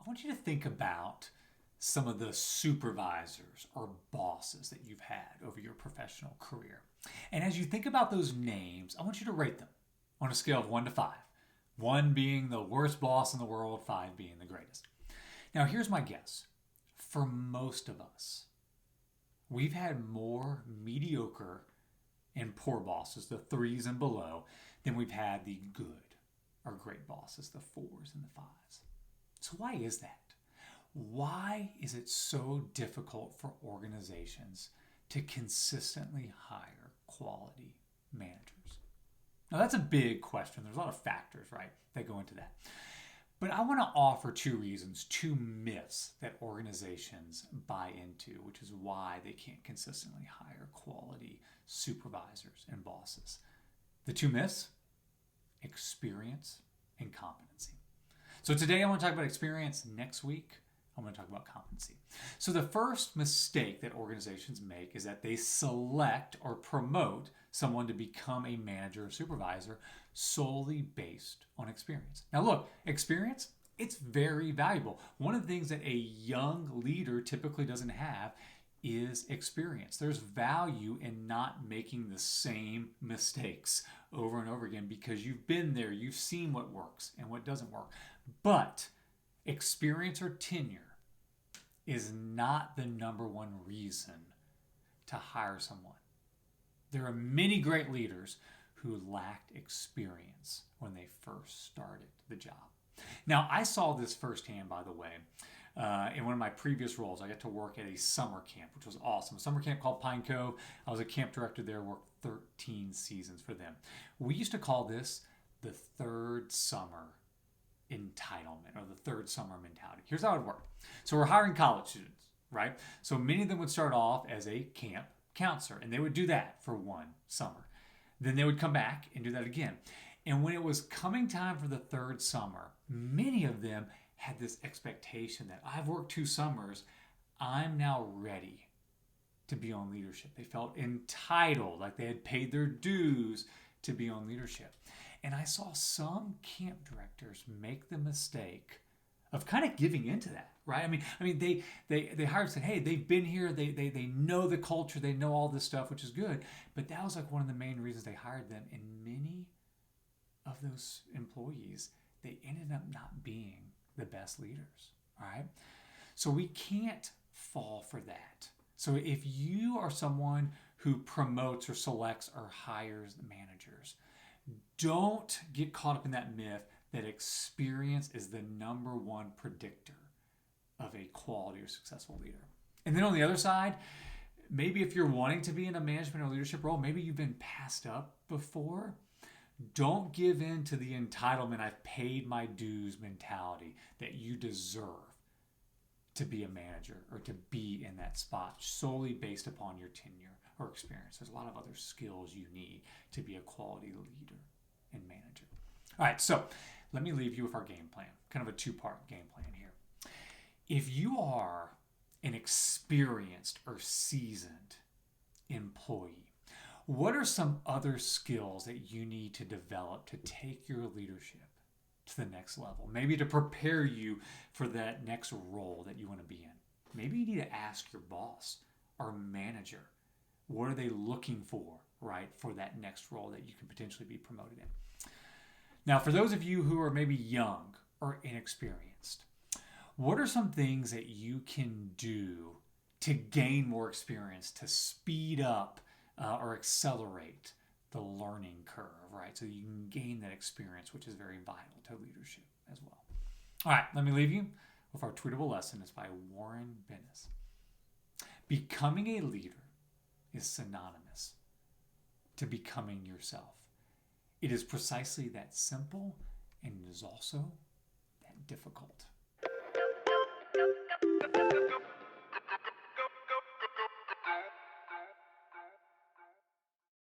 want you to think about some of the supervisors or bosses that you've had over your professional career. And as you think about those names, I want you to rate them on a scale of 1 to 5. 1 being the worst boss in the world, 5 being the greatest. Now, here's my guess. For most of us, we've had more mediocre and poor bosses, the 3s and below, than we've had the good or great bosses, the 4s and the 5s. So why is that? Why is it so difficult for organizations to consistently hire quality managers? Now, that's a big question. There's a lot of factors, right, that go into that. But I want to offer 2 reasons, 2 myths that organizations buy into, which is why they can't consistently hire quality supervisors and bosses. The 2 myths: experience and competency. So today I want to talk about experience. Next week, I'm going to talk about competency. So the first mistake that organizations make is that they select or promote someone to become a manager or supervisor solely based on experience. Now look, experience, it's very valuable. One of the things that a young leader typically doesn't have is experience. There's value in not making the same mistakes over and over again because you've been there, you've seen what works and what doesn't work. But experience or tenure is not the number one reason to hire someone. There are many great leaders who lacked experience when they first started the job. Now, I saw this firsthand, by the way, in one of my previous roles. I got to work at a summer camp, which was awesome. A summer camp called Pine Cove. I was a camp director there, worked 13 seasons for them. We used to call this the third summer entitlement or the third summer mentality. Here's how it worked. So we're hiring college students, right? So many of them would start off as a camp counselor, and they would do that for 1 summer. Then they would come back and do that again. And when it was coming time for the third summer, many of them had this expectation that I've worked 2 summers, I'm now ready to be on leadership. They felt entitled, like they had paid their dues to be on leadership. And I saw some camp directors make the mistake of kind of giving into that, right? I mean, they hired and said, hey, they've been here, they know the culture, they know all this stuff, which is good. But that was like one of the main reasons they hired them. And many of those employees, they ended up not being the best leaders, all right? So we can't fall for that. So if you are someone who promotes or selects or hires managers, don't get caught up in that myth that experience is the number one predictor of a quality or successful leader. And then on the other side, maybe if you're wanting to be in a management or leadership role, maybe you've been passed up before. Don't give in to the entitlement, I've paid my dues mentality that you deserve to be a manager or to be in that spot solely based upon your tenure or experience. There's a lot of other skills you need to be a quality leader and manager. All right, so let me leave you with our game plan, kind of a 2-part game plan here. If you are an experienced or seasoned employee, what are some other skills that you need to develop to take your leadership to the next level? Maybe to prepare you for that next role that you want to be in. Maybe you need to ask your boss or manager, what are they looking for, right, for that next role that you can potentially be promoted in? Now, for those of you who are maybe young or inexperienced, what are some things that you can do to gain more experience, to speed up or accelerate the learning curve, right? So you can gain that experience, which is very vital to leadership as well. All right, let me leave you with our tweetable lesson. It's by Warren Bennis. Becoming a leader is synonymous to becoming yourself. It is precisely that simple, and it is also that difficult.